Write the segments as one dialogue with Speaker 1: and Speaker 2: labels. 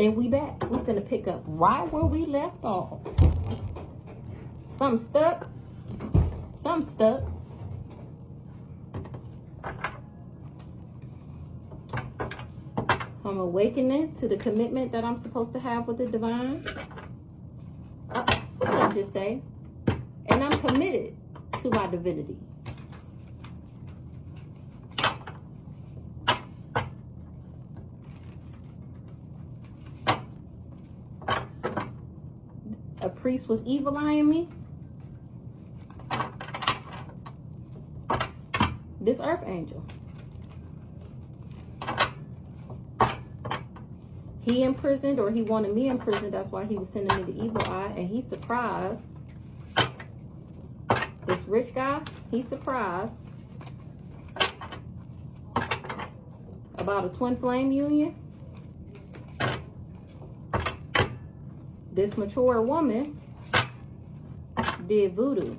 Speaker 1: And we back. We finna pick up right where we left off. Something stuck. Something stuck. I'm awakening to the commitment that I'm supposed to have with the divine. What did I just say? And I'm committed to my divinity. A priest was evil eyeing me. This earth angel. He imprisoned, or he wanted me imprisoned. That's why he was sending me the evil eye. And he's surprised. This rich guy, he's surprised about a twin flame union. This mature woman did voodoo.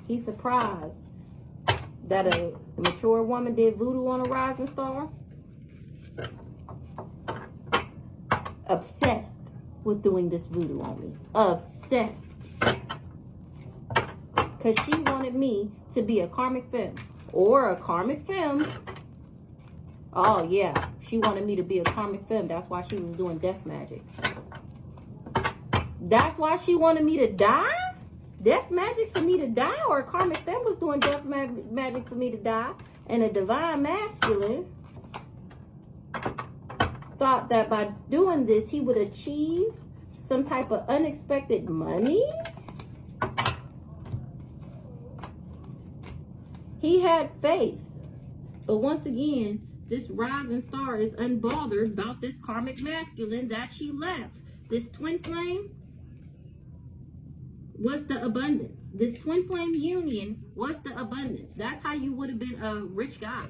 Speaker 1: He's surprised that a mature woman did voodoo on a rising star. Obsessed with doing this voodoo on me. Obsessed. Because she wanted me to be a karmic femme. Or a karmic femme. Oh, yeah. She wanted me to be a karmic femme. That's why she was doing death magic. That's why she wanted me to die? Death magic for me to die? Or a karmic femme was doing death magic for me to die? And a divine masculine thought that by doing this, he would achieve some type of unexpected money? He had faith. But once again, this rising star is unbothered about this karmic masculine that she left. This twin flame was the abundance. This twin flame union was the abundance. That's how you would have been a rich guy.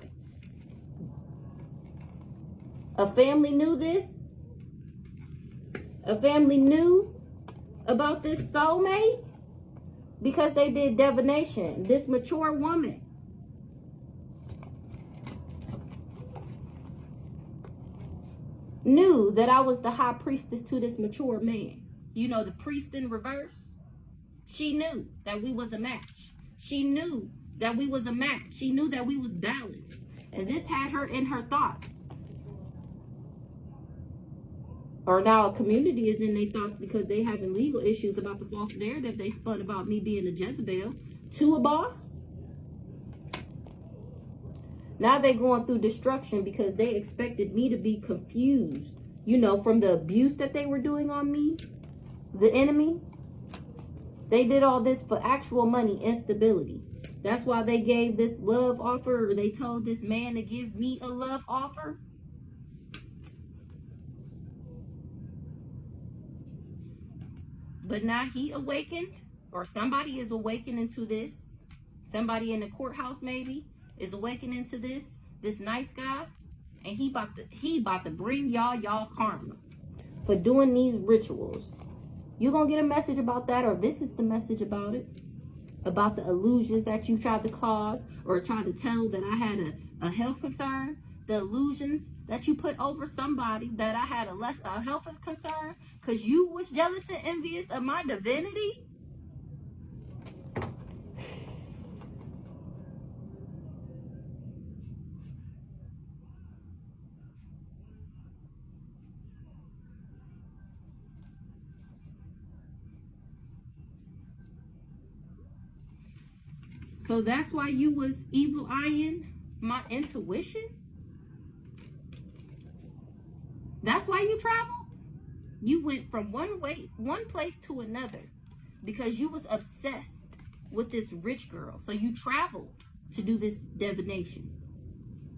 Speaker 1: A family knew this. A family knew about this soulmate because they did divination. This mature woman knew that I was the high priestess to this mature man. You know, the priest in reverse. She knew that we was a match. She knew that we was a match. She knew that we was balanced. And this had her in her thoughts. Or now a community is in their thoughts because they having legal issues about the false narrative they spun about me being a Jezebel to a boss. Now they going through destruction because they expected me to be confused, you know, from the abuse that they were doing on me, the enemy. They did all this for actual money instability. That's why they gave this love offer, or they told this man to give me a love offer. But now he awakened, or somebody is awakening to this. Somebody in the courthouse maybe is awakening to this. This nice guy, and he about to bring y'all karma for doing these rituals. You're gonna get a message about that, or this is the message about it, about the illusions that you tried to cause, or tried to tell that I had a health concern. The illusions that you put over somebody that I had a health concern because you was jealous and envious of my divinity. So that's why you was evil eyeing my intuition? That's why you traveled? You went from one place to another because you was obsessed with this rich girl. So you traveled to do this divination.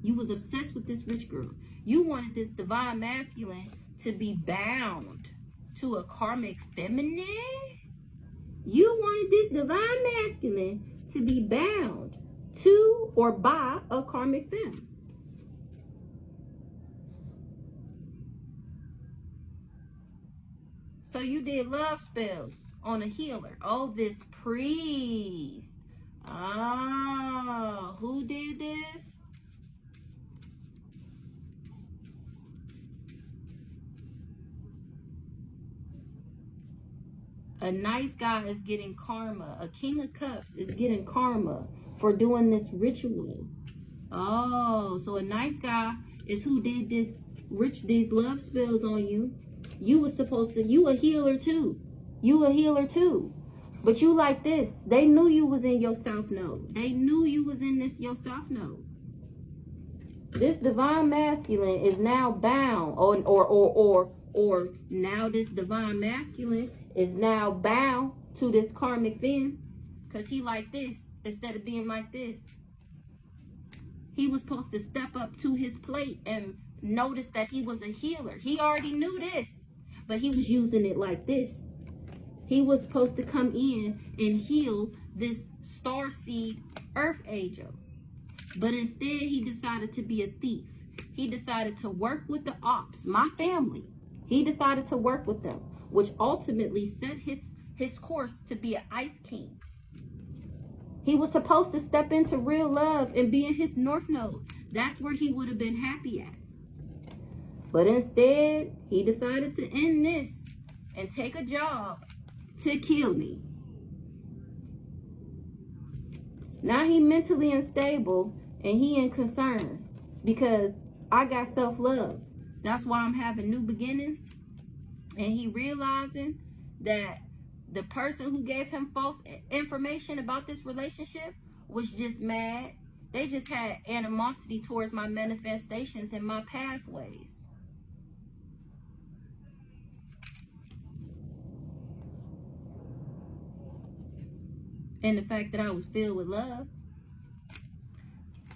Speaker 1: You was obsessed with this rich girl. You wanted this divine masculine to be bound to a karmic feminine. You wanted this divine masculine to be bound to or by a karmic femme. So you did love spells on a healer. Oh, this priest. Oh, who did this? A nice guy is getting karma. A King of Cups is getting karma for doing this ritual. Oh, so a nice guy is who did these love spells on you. You was supposed to, you a healer too. You a healer too. But you like this. They knew you was in your South Node. They knew you was in your South Node. This divine masculine is now bound, or now this divine masculine is now bound to this karmic femme, because he like this instead of being like this. He was supposed to step up to his plate and notice that he was a healer. He already knew this, but he was using it like this. He was supposed to come in and heal this starseed earth angel. But instead, he decided to be a thief. He decided to work with the ops, my family. He decided to work with them, which ultimately set his course to be an ice king. He was supposed to step into real love and be in his North Node. That's where he would have been happy at. But instead, he decided to end this and take a job to kill me. Now he mentally unstable and he in concern because I got self-love. That's why I'm having new beginnings. And he realizing that the person who gave him false information about this relationship was just mad. They just had animosity towards my manifestations and my pathways. And the fact that I was filled with love.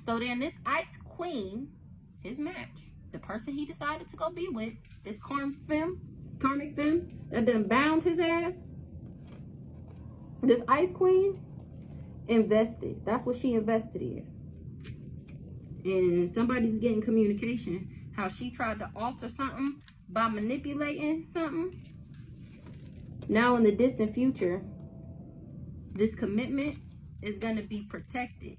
Speaker 1: So then this Ice Queen, his match, the person he decided to go be with, this karmic femme that done bound his ass, this Ice Queen invested. That's what she invested in. And somebody's getting communication. How she tried to alter something by manipulating something. Now in the distant future, this commitment is going to be protected.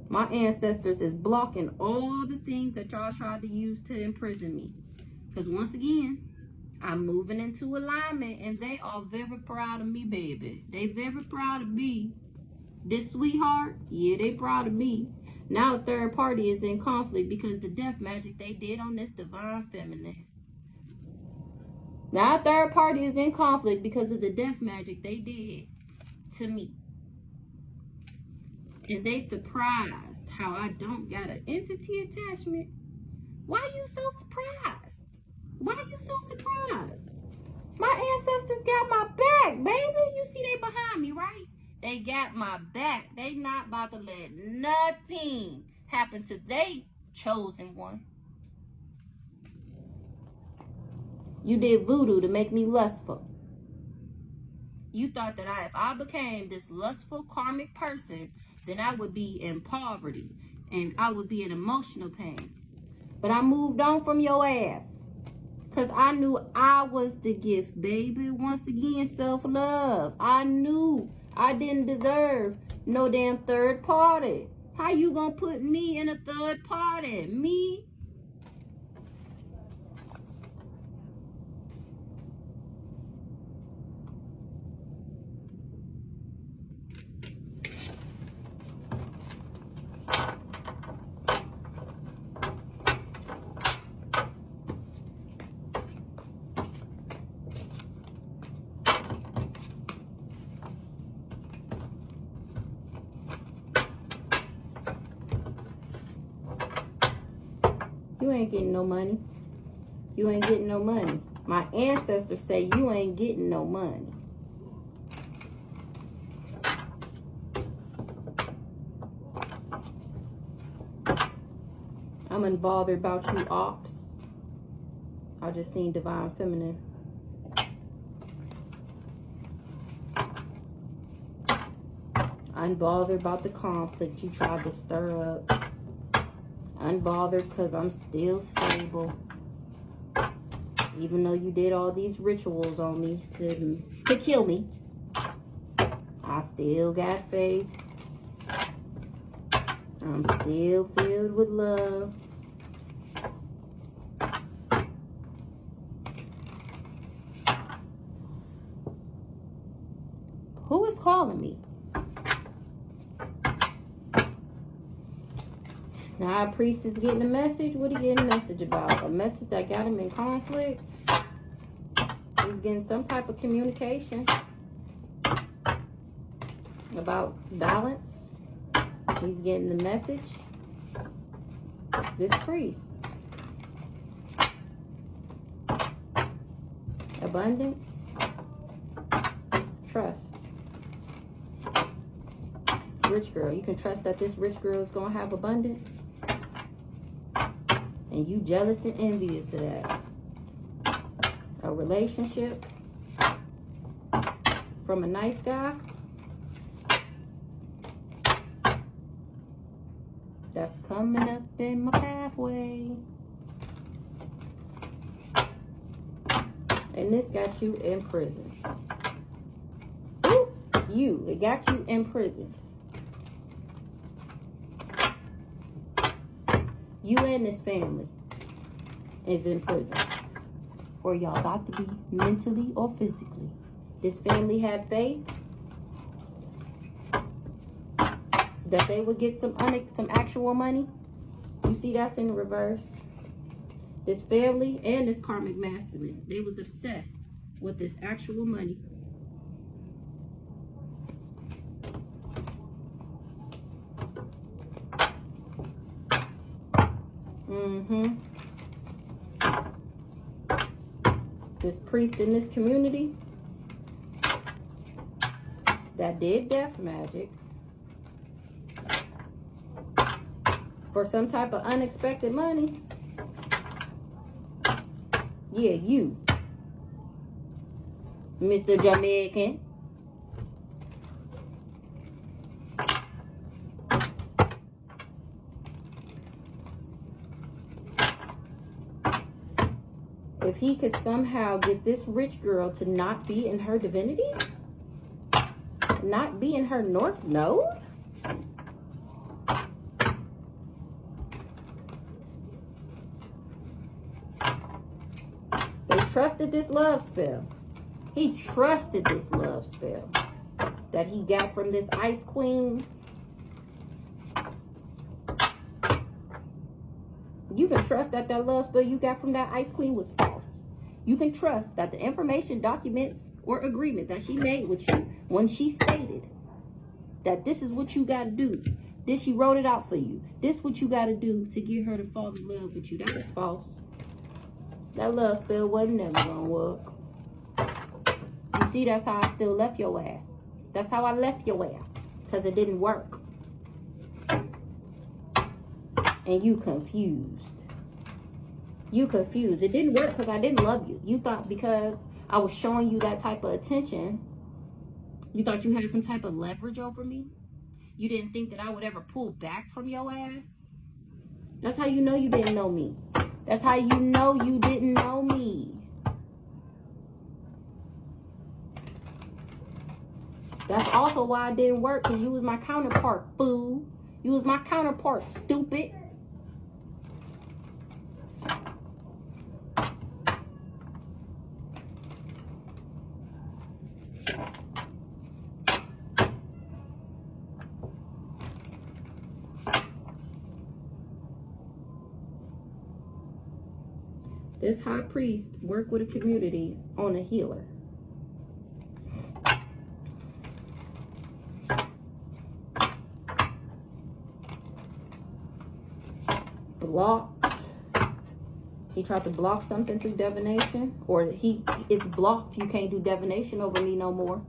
Speaker 1: My ancestors is blocking all the things that y'all tried to use to imprison me. Because once again, I'm moving into alignment and they are very proud of me, baby. They very proud of me. This sweetheart, yeah, they proud of me. Now a third party is in conflict because the death magic they did on this divine feminine. Now a third party is in conflict because of the death magic they did to me. And they surprised how I don't got an entity attachment. Why are you so surprised? Why are you so surprised? My ancestors got my back, baby. You see they behind me, right? They got my back. They not about to let nothing happen to they chosen one. You did voodoo to make me lustful. You thought that if I became this lustful karmic person, then I would be in poverty and I would be in emotional pain. But I moved on from your ass because I knew I was the gift, baby. Once again, self-love. I knew I didn't deserve no damn third party. How you gonna put me in a third party? Me? You ain't getting no money. You ain't getting no money. My ancestors say you ain't getting no money. I'm unbothered about you ops. I just seen divine feminine. Unbothered about the conflict you tried to stir up. Unbothered because I'm still stable. Even though you did all these rituals on me to kill me, I still got faith. I'm still filled with love. is calling me? Now, our priest is getting a message. What he getting a message about? A message that got him in conflict. He's getting some type of communication about balance. He's getting the message. This priest. Abundance. Trust. Rich girl. You can trust that this rich girl is going to have abundance. And you jealous and envious of that. A relationship from a nice guy that's coming up in my pathway. And this got you in prison. Ooh, it got you in prison. You and this family is in prison. Or y'all about to be mentally or physically. This family had faith that they would get some actual money. You see, that's in reverse. This family and this karmic masculine, they was obsessed with this actual money. This priest in this community that did death magic for some type of unexpected money. Yeah, you, Mr. Jamaican. If he could somehow get this rich girl to not be in her divinity, not be in her north node, they trusted this love spell. He trusted this love spell that he got from this ice queen. You can trust that love spell you got from that ice queen was false. You can trust that the information, documents, or agreement that she made with you when she stated that this is what you got to do. This, she wrote it out for you. This what you got to do to get her to fall in love with you. That was false. That love spell wasn't never going to work. You see, that's how I still left your ass. That's how I left your ass. Because it didn't work. And you confused. You confused. It didn't work because I didn't love you. You thought because I was showing you that type of attention, you thought you had some type of leverage over me. You didn't think that I would ever pull back from your ass. That's how you know you didn't know me. That's how you know you didn't know me. That's also why it didn't work, because you was my counterpart, fool. You was my counterpart, stupid. This high priest worked with a community on a healer. Blocked. He tried to block something through divination, or it's blocked. You can't do divination over me no more.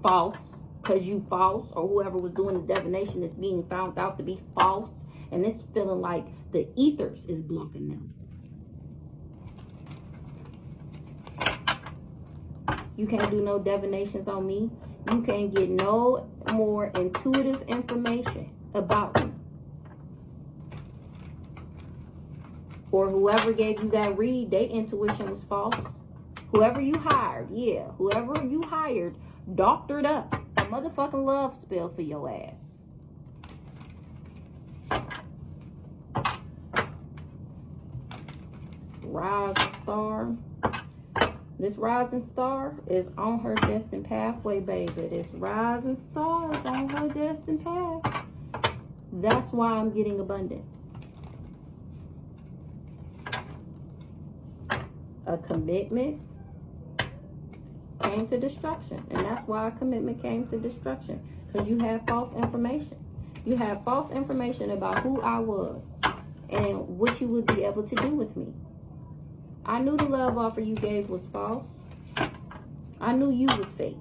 Speaker 1: False, because you false, or whoever was doing the divination is being found out to be false, and it's feeling like the ethers is blocking them. You can't do no divinations on me. You can't get no more intuitive information about me. Or whoever gave you that read, their intuition was false. Whoever you hired, whoever you hired, doctored up a motherfucking love spell for your ass. Rising star. This rising star is on her destined pathway, baby. This rising star is on her destined path. That's why I'm getting abundance. A commitment came to destruction. And that's why a commitment came to destruction. Because you had false information. You had false information about who I was and what you would be able to do with me. I knew the love offer you gave was false. I knew you was fake.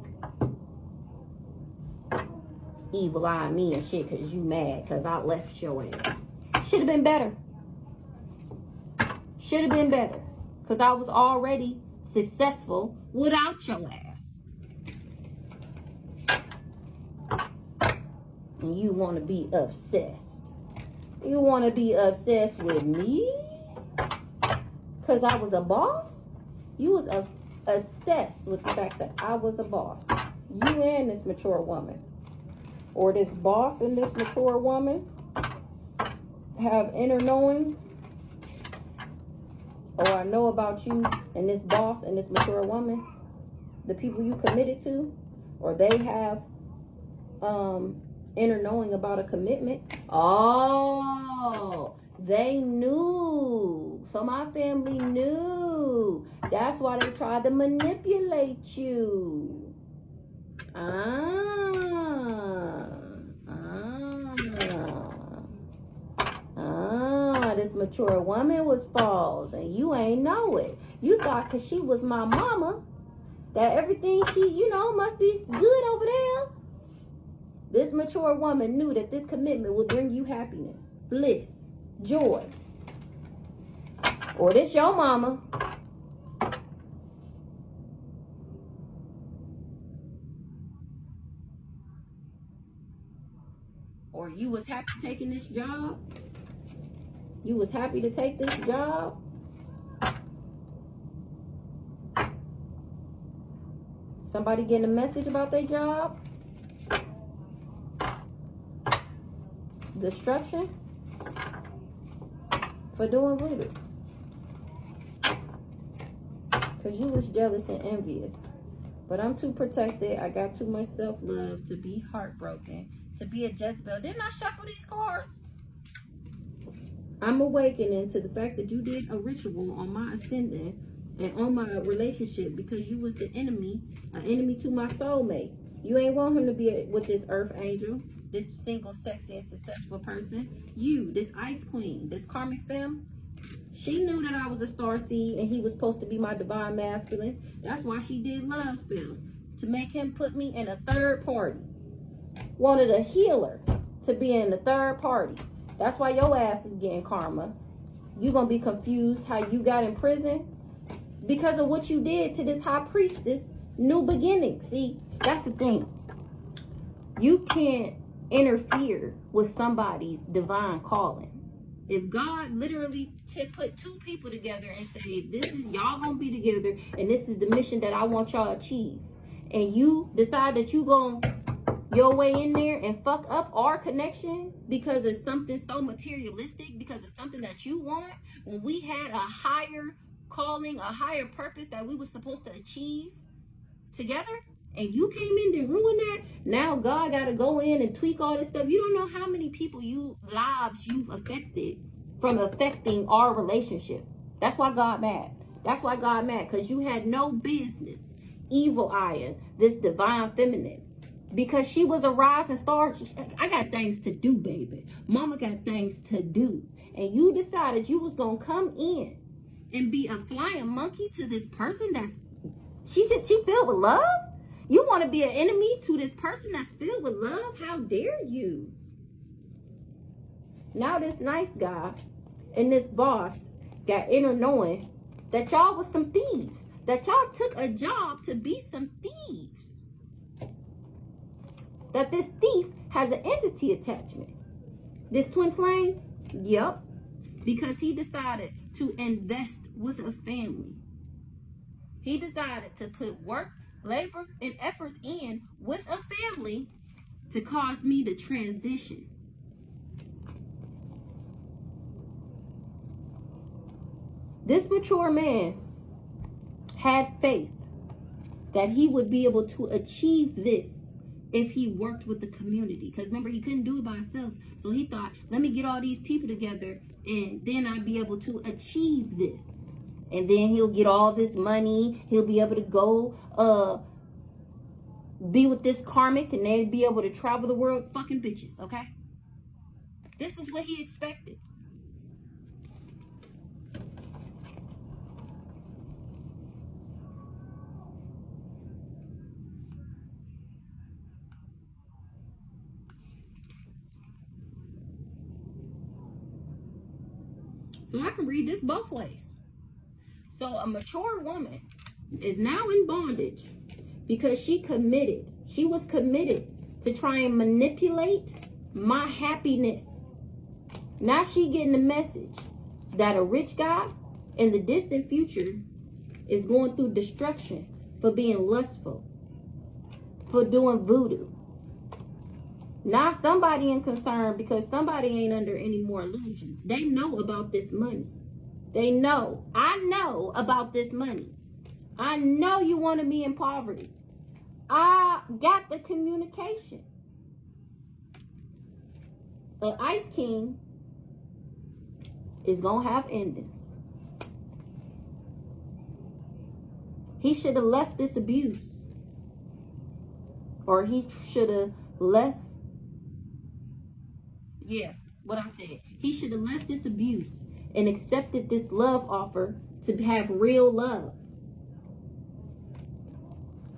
Speaker 1: Evil eye me and shit because you mad because I left your ass. Should have been better. Should have been better. Because I was already successful without your ass. And you want to be obsessed. You want to be obsessed with me? Because I was a boss? You was obsessed with the fact that I was a boss. You and this mature woman. Or this boss and this mature woman have inner knowing. Or I know about you and this boss and this mature woman, the people you committed to, or they have inner knowing about a commitment. Oh, they knew. So my family knew. That's why they tried to manipulate you. This mature woman was false and you ain't know it. You thought because she was my mama that everything she, must be good over there. This mature woman knew that this commitment would bring you happiness, bliss, joy. Or this your mama. Or you was happy taking this job. You was happy to take this job. Somebody getting a message about their job. Destruction. For doing voodoo. Because you was jealous and envious. But I'm too protected. I got too much self-love to be heartbroken. To be a Jezebel. Didn't I shuffle these cards? I'm awakening to the fact that you did a ritual on my ascendant and on my relationship because you was the enemy, an enemy to my soulmate. You ain't want him to be with this earth angel, this single, sexy, and successful person. You, this ice queen, this karmic femme, she knew that I was a star seed and he was supposed to be my divine masculine. That's why she did love spells, to make him put me in a third party. Wanted a healer to be in the third party. That's why your ass is getting karma. You're going to be confused how you got in prison because of what you did to this high priestess, new beginning. See, that's the thing. You can't interfere with somebody's divine calling. If God literally put two people together and say, this is y'all going to be together and this is the mission that I want y'all to achieve. And you decide that you going to your way in there and fuck up our connection because it's something so materialistic, because it's something that you want, when we had a higher calling, a higher purpose that we were supposed to achieve together, and you came in to ruin that. Now God got to go in and tweak all this stuff. You don't know how many people lives you've affected from affecting our relationship. That's why God mad. That's why God mad, because you had no business evil eyeing this divine feminine. Because she was a rising star. I got things to do, baby. Mama got things to do. And you decided you was going to come in and be a flying monkey to this person that's, she filled with love? You want to be an enemy to this person that's filled with love? How dare you? Now this nice guy and this boss got inner knowing that y'all was some thieves. That y'all took a job to be some thieves. That this thief has an entity attachment. This twin flame? Yep. Because he decided to invest with a family. He decided to put work, labor, and efforts in with a family to cause me to transition. This mature man had faith that he would be able to achieve this if he worked with the community. Because remember, he couldn't do it by himself. So he thought, let me get all these people together and then I'd be able to achieve this. And then he'll get all this money. He'll be able to go be with this karmic and they'd be able to travel the world fucking bitches, okay? This is what he expected. So I can read this both ways. So a mature woman is now in bondage because she was committed to try and manipulate my happiness. Now she getting the message that a rich guy in the distant future is going through destruction for being lustful, for doing voodoo. Now somebody in concern because somebody ain't under any more illusions. They know about this money. They know. I know about this money. I know you want to be in poverty. I got the communication. The Ice King is going to have endings. He should have left this abuse. Or he should have left. Yeah, what I said. He should have left this abuse and accepted this love offer to have real love.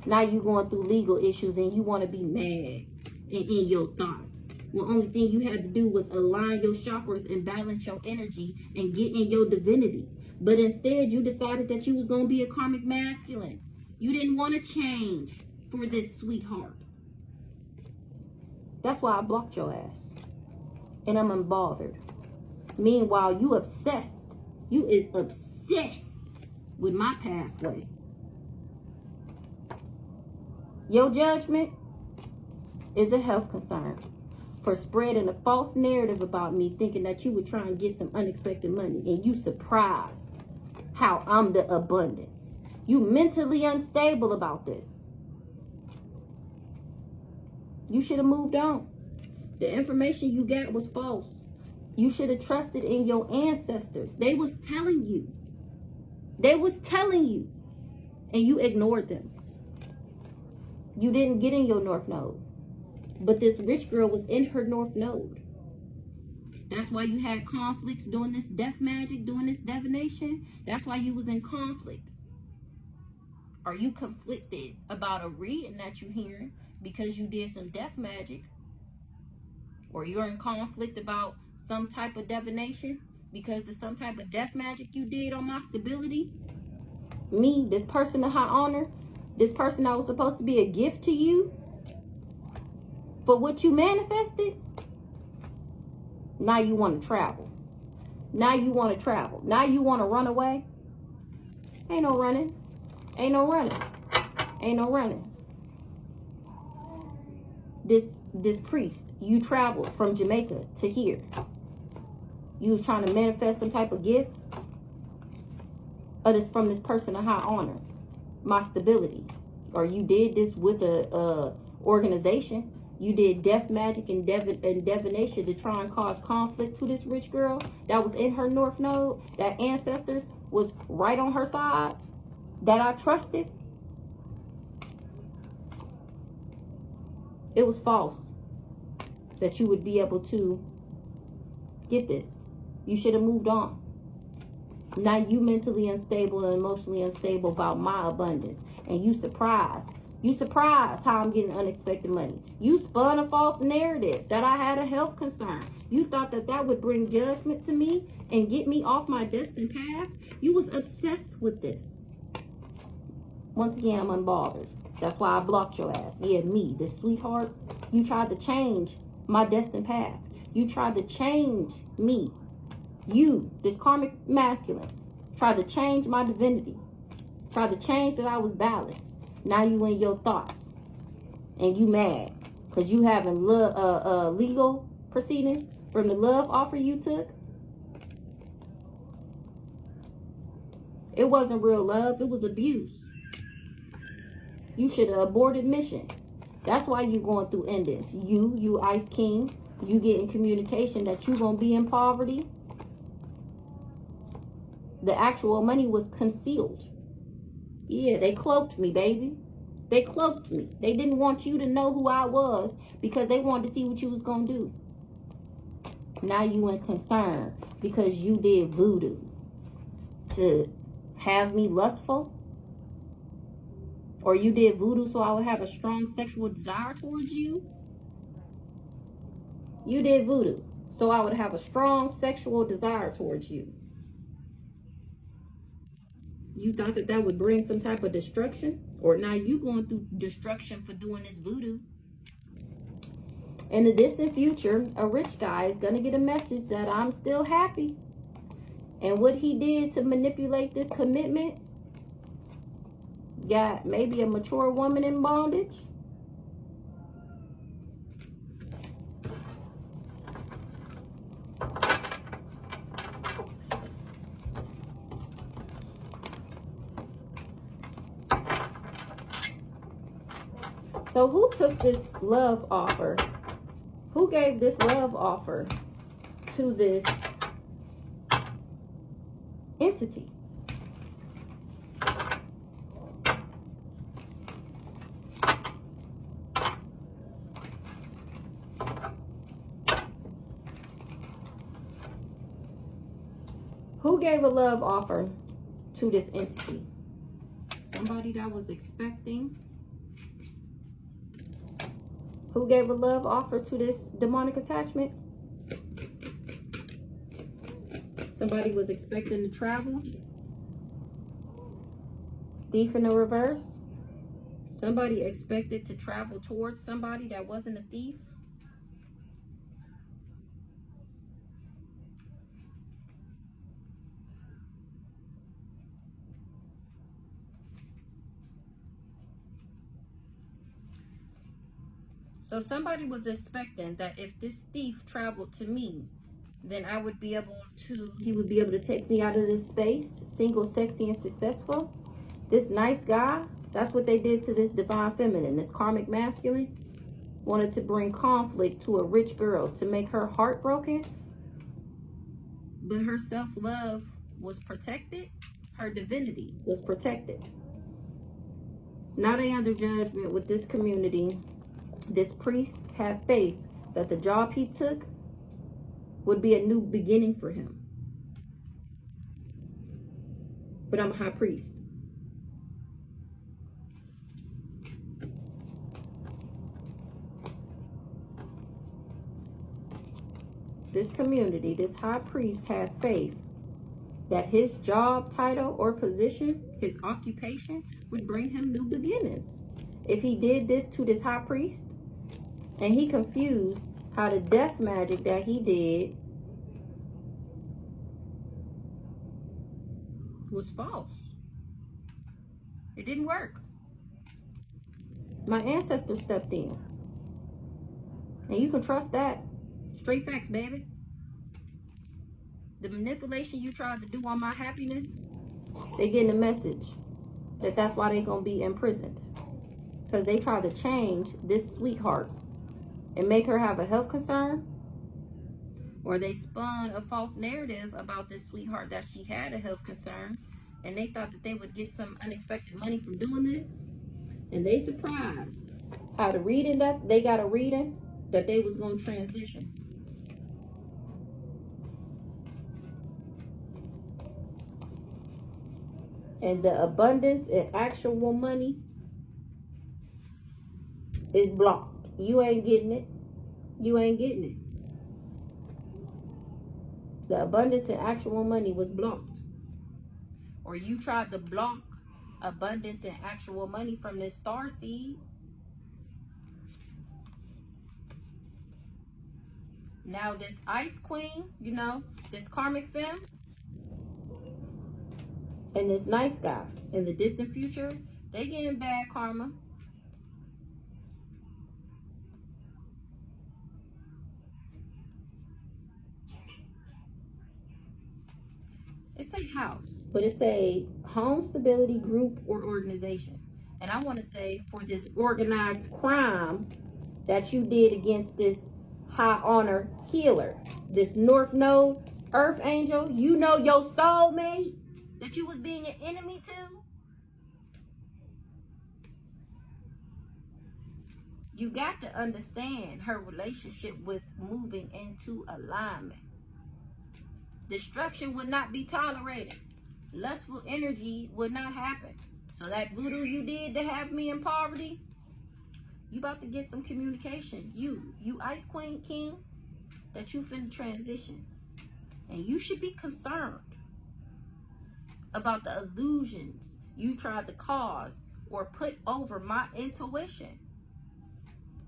Speaker 1: Now you going through legal issues and you want to be mad and in your thoughts. Well, only thing you had to do was align your chakras and balance your energy and get in your divinity. But instead, you decided that you was going to be a karmic masculine. You didn't want to change for this sweetheart. That's why I blocked your ass. And I'm unbothered. Meanwhile, you obsessed. You is obsessed with my pathway. Your judgment is a health concern for spreading a false narrative about me, thinking that you would try and get some unexpected money. And you surprised how I'm the abundance. You mentally unstable about this. You should have moved on. The information you got was false. You should have trusted in your ancestors. They was telling you. They was telling you. And you ignored them. You didn't get in your North Node. But this rich girl was in her North Node. That's why you had conflicts doing this death magic, doing this divination. That's why you was in conflict. Are you conflicted about a reading that you're hearing because you did some death magic? Or you're in conflict about some type of divination because of some type of death magic you did on my stability? Me, this person of high honor, this person that was supposed to be a gift to you for what you manifested, now you want to travel. Now you want to travel. Now you want to run away. Ain't no running. Ain't no running. Ain't no running. This priest, you traveled from Jamaica to here. You was trying to manifest some type of gift. Or this from this person of high honor. My stability. Or you did this with a organization. You did death magic and divination to try and cause conflict to this rich girl that was in her North Node. That ancestors was right on her side. That I trusted. It was false that you would be able to get this. You should have moved on. Now you mentally unstable and emotionally unstable about my abundance. And you surprised. You surprised how I'm getting unexpected money. You spun a false narrative that I had a health concern. You thought that that would bring judgment to me and get me off my destined path. You was obsessed with this. Once again, I'm unbothered. That's why I blocked your ass. Yeah, me, this sweetheart. You tried to change my destined path. You tried to change me. You, this karmic masculine, tried to change my divinity. Tried to change that I was balanced. Now you in your thoughts. And you mad. Because you having legal proceedings from the love offer you took. It wasn't real love. It was abuse. You should have aborted mission. That's why you going through endings. You Ice King, you getting communication that you gonna be in poverty. The actual money was concealed. Yeah, they cloaked me, baby. They cloaked me. They didn't want you to know who I was because they wanted to see what you was gonna do. Now you in concern because you did voodoo to have me lustful? Or you did voodoo so I would have a strong sexual desire towards you? You did voodoo so I would have a strong sexual desire towards you. You thought that that would bring some type of destruction? Or now you going through destruction for doing this voodoo? In the distant future, a rich guy is going to get a message that I'm still happy. And what he did to manipulate this commitment got maybe a mature woman in bondage. So who took this love offer? Who gave this love offer to this entity? Who gave a love offer to this entity? Somebody that was expecting. Who gave a love offer to this demonic attachment? Somebody was expecting to travel. Thief in the reverse. Somebody expected to travel towards somebody that wasn't a thief. So somebody was expecting that if this thief traveled to me, then I would be able to, he would be able to take me out of this space, single, sexy, and successful. This nice guy, that's what they did to this divine feminine, this karmic masculine, wanted to bring conflict to a rich girl to make her heartbroken, but her self-love was protected. Her divinity was protected. Now they under judgment with this community. This priest had faith that the job he took would be a new beginning for him. But I'm a high priest. This community, this high priest had faith that his job title or position, his occupation, would bring him new beginnings. If he did this to this high priest, and he confused how the death magic that he did was false. It didn't work. My ancestor stepped in. And you can trust that. Straight facts, baby. The manipulation you tried to do on my happiness, they getting a message that that's why they gonna be imprisoned. Because they tried to change this sweetheart and make her have a health concern, or they spun a false narrative about this sweetheart that she had a health concern, and they thought that they would get some unexpected money from doing this, and they surprised how the reading that they got a reading that they was going to transition. And the abundance in actual money is blocked. You ain't getting it. You ain't getting it. The abundance in actual money was blocked. Or you tried to block abundance in actual money from this star seed. Now this ice queen, you know, this karmic femme, and this nice guy in the distant future, they getting bad karma. It's a house. But it's a home stability group or organization. And I want to say for this organized crime that you did against this high honor healer, this North Node Earth Angel, you know your soulmate that you was being an enemy to. You got to understand her relationship with moving into alignment. Destruction would not be tolerated. Lustful energy would not happen. So that voodoo you did to have me in poverty, you about to get some communication. You Ice Queen King, that you finna transition. And you should be concerned about the illusions you tried to cause or put over my intuition.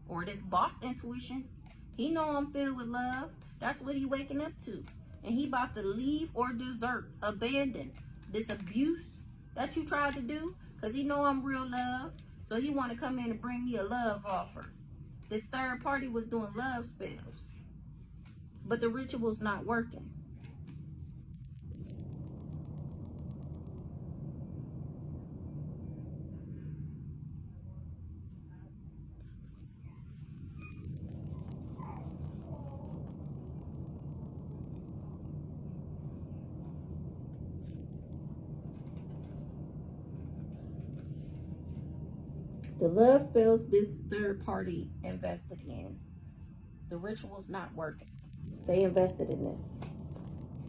Speaker 1: Or this boss intuition. He know I'm filled with love. That's what he waking up to. And he about to leave or desert, abandon this abuse that you tried to do. Because he know I'm real love. So he want to come in and bring me a love offer. This third party was doing love spells. But the ritual's not working. The love spells this third party invested in. The ritual's not working. They invested in this.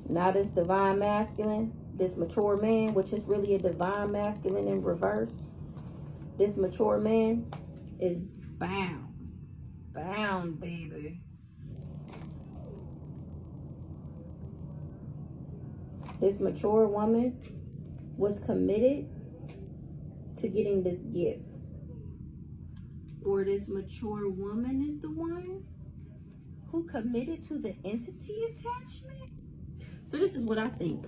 Speaker 1: Now this divine masculine, this mature man, which is really a divine masculine in reverse. This mature man is bound. Bound, baby. This mature woman was committed to getting this gift. Or this mature woman is the one who committed to the entity attachment. So this is what I think.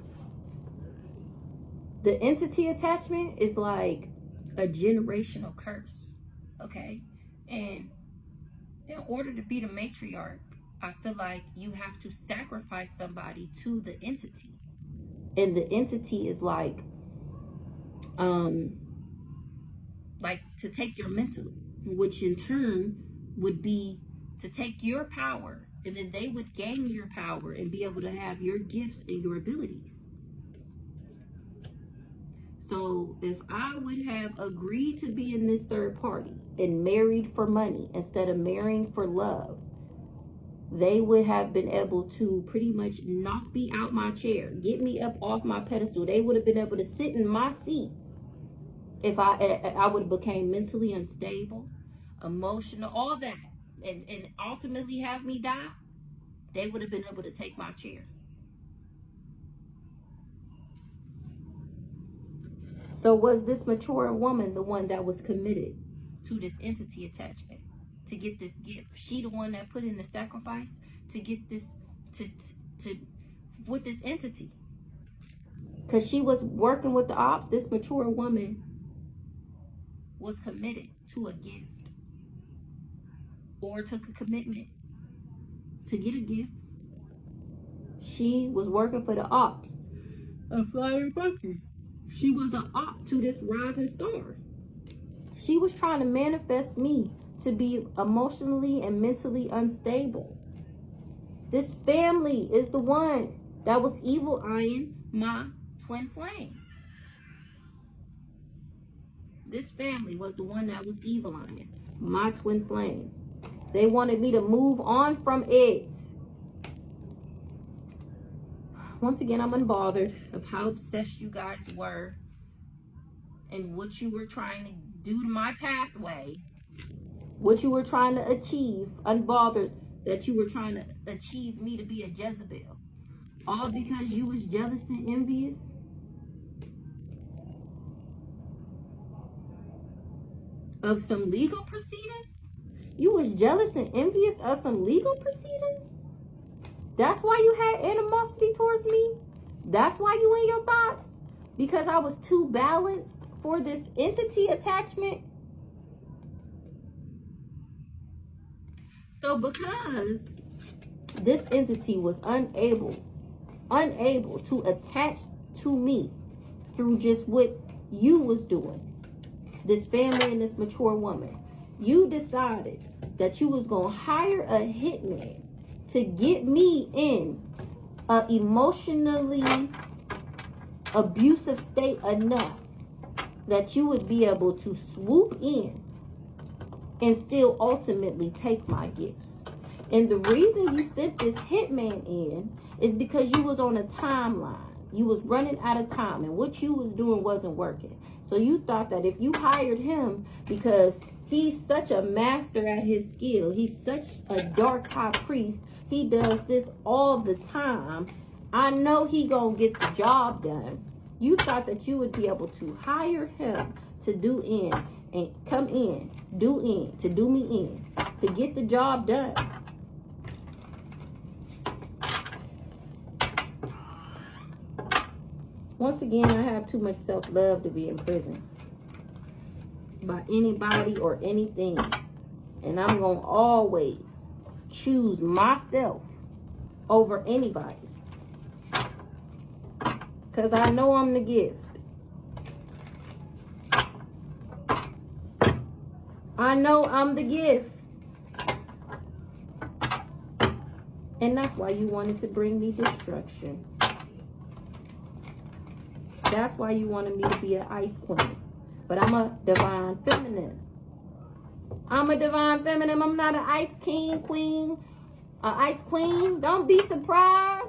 Speaker 1: The entity attachment is like a generational curse, okay? And in order to be the matriarch, I feel like you have to sacrifice somebody to the entity. And the entity is like to take your mental, which in turn would be to take your power, and then they would gain your power and be able to have your gifts and your abilities. So if I would have agreed to be in this third party and married for money instead of marrying for love, they would have been able to pretty much knock me out my chair, get me up off my pedestal. They would have been able to sit in my seat if I would have became mentally unstable, emotional, all that, and ultimately have me die. They would have been able to take my chair. So was this mature woman the one that was committed to this entity attachment to get this gift? She the one that put in the sacrifice to get this with this entity, because she was working with the ops. This mature woman was committed to a gift or took a commitment to get a gift. She was working for the ops. A flying monkey. She was an op to this rising star. She was trying to manifest me to be emotionally and mentally unstable. This family is the one that was evil eyeing my twin flame. This family was the one that was evil eyeing my twin flame. They wanted me to move on from it. Once again, I'm unbothered of how obsessed you guys were and what you were trying to do to my pathway, what you were trying to achieve. Unbothered that you were trying to achieve me to be a Jezebel, all because you was jealous and envious. Of some legal proceedings? You was jealous and envious of some legal proceedings? That's why you had animosity towards me? That's why you in your thoughts? Because I was too balanced for this entity attachment? So because this entity was unable to attach to me through just what you was doing. This family and this mature woman. You decided that you was going to hire a hitman to get me in a emotionally abusive state enough that you would be able to swoop in and still ultimately take my gifts. And the reason you sent this hitman in is because you was on a timeline. You was running out of time, and what you was doing wasn't working. So you thought that if you hired him, because he's such a master at his skill, he's such a dark high priest, he does this all the time, I know he gonna get the job done. You thought that you would be able to hire him to do in and come in, to do me in, to get the job done. Once again, I have too much self-love to be in prison by anybody or anything. And I'm going to always choose myself over anybody. Because I know I'm the gift. I know I'm the gift. And that's why you wanted to bring me destruction. That's why you wanted me to be an ice queen. But I'm a divine feminine. I'm a divine feminine. I'm not an ice king, queen. An ice queen. Don't be surprised.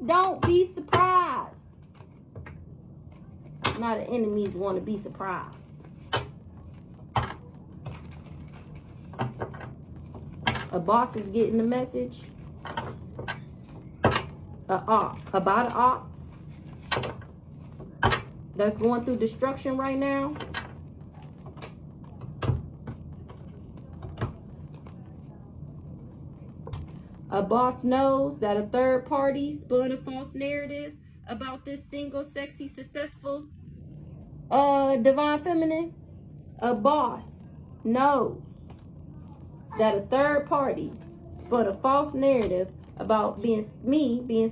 Speaker 1: Don't be surprised. Now the enemies want to be surprised. A boss is getting the message. About an op that's going through destruction right now. A boss knows that a third party spun a false narrative about this single, sexy, successful divine feminine. A boss knows that a third party spun a false narrative about being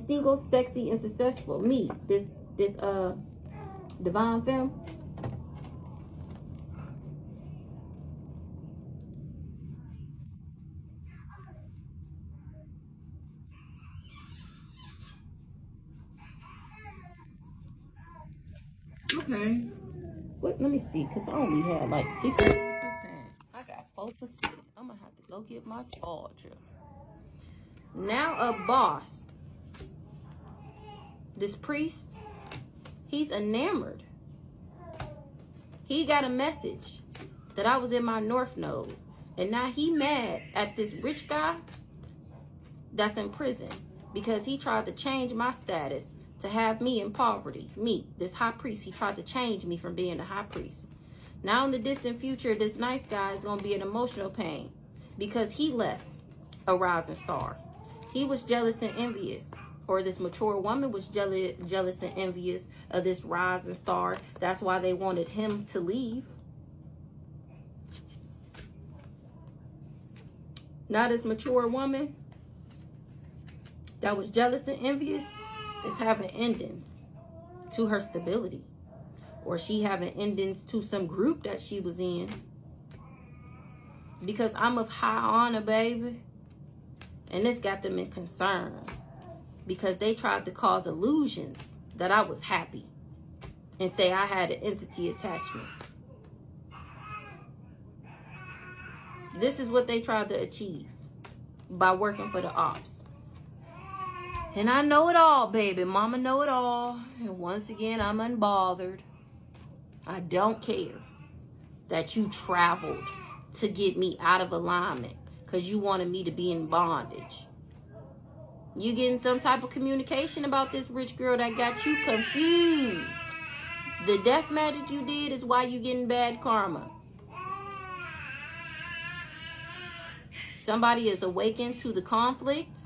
Speaker 1: single, sexy, and successful. Me, this divine femme. Okay. What? Let me see, because I only had like 61%. I got 4%. I'm going to have to go get my charger. Now a boss. This priest, he's enamored. He got a message that I was in my north node. And now he mad at this rich guy that's in prison because he tried to change my status to have me in poverty. Me, this high priest, he tried to change me from being a high priest. Now in the distant future, this nice guy is going to be in emotional pain because he left a rising star. He was jealous and envious, or this mature woman was jealous and envious of this rising star. That's why they wanted him to leave. Now this mature woman that was jealous and envious is having endings to her stability, or she having endings to some group that she was in, because I'm of high honor, baby. And this got them in concern because they tried to cause illusions that I was happy and say I had an entity attachment. This is what they tried to achieve by working for the ops. And I know it all, baby. Mama know it all. And once again, I'm unbothered. I don't care that you traveled to get me out of alignment because you wanted me to be in bondage. You getting some type of communication about this rich girl that got you confused. The death magic you did is why you getting bad karma. Somebody is awakened to the conflict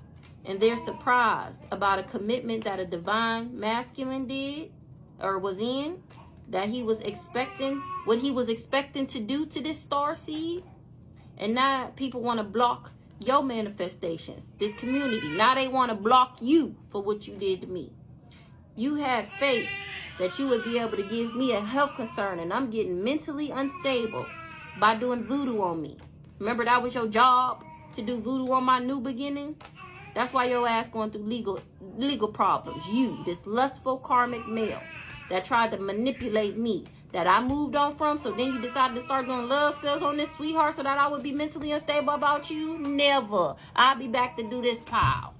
Speaker 1: and they're surprised about a commitment that a divine masculine did or was in, that he was expecting, what he was expecting to do to this star seed. And now people want to block your manifestations, this community. Now they want to block you for what you did to me. You had faith that you would be able to give me a health concern, and I'm getting mentally unstable by doing voodoo on me. Remember, that was your job, to do voodoo on my new beginnings? That's why your ass going through legal problems. You, this lustful karmic male that tried to manipulate me, that I moved on from, so then you decided to start doing love spells on this sweetheart so that I would be mentally unstable about you? Never. I'll be back to do this pile.